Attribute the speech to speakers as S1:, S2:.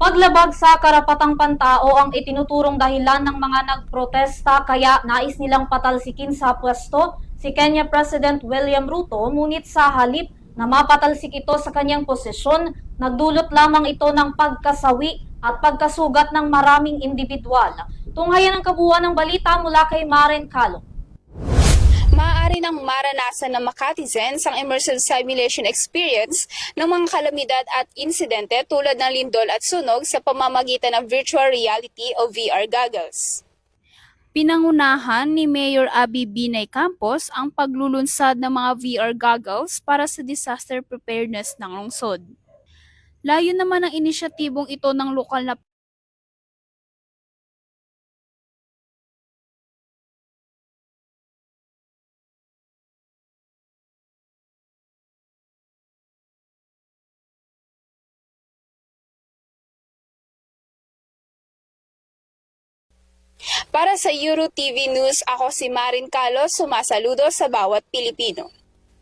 S1: Paglabag sa karapatang pantao ang itinuturong dahilan ng mga nagprotesta kaya nais nilang patalsikin sa pwesto si Kenya President William Ruto, ngunit sa halip na mapatalsik ito sa kanyang posisyon, nagdulot lamang ito ng pagkasawi at pagkasugat ng maraming individual. Tunghayan ang kabuuan ng balita mula kay Maren Calo.
S2: Maaari nang maranasan ng Makatizens ang immersive simulation experience ng mga kalamidad at insidente tulad ng lindol at sunog sa pamamagitan ng virtual reality o VR goggles. Pinangunahan ni Mayor Abby Binay Campos ang paglulunsad ng mga VR goggles para sa disaster preparedness ng lungsod. Layo naman ang inisyatibong ito ng lokal na Para sa Euro TV News, ako si Marin Calo, sumasaludo sa bawat Pilipino.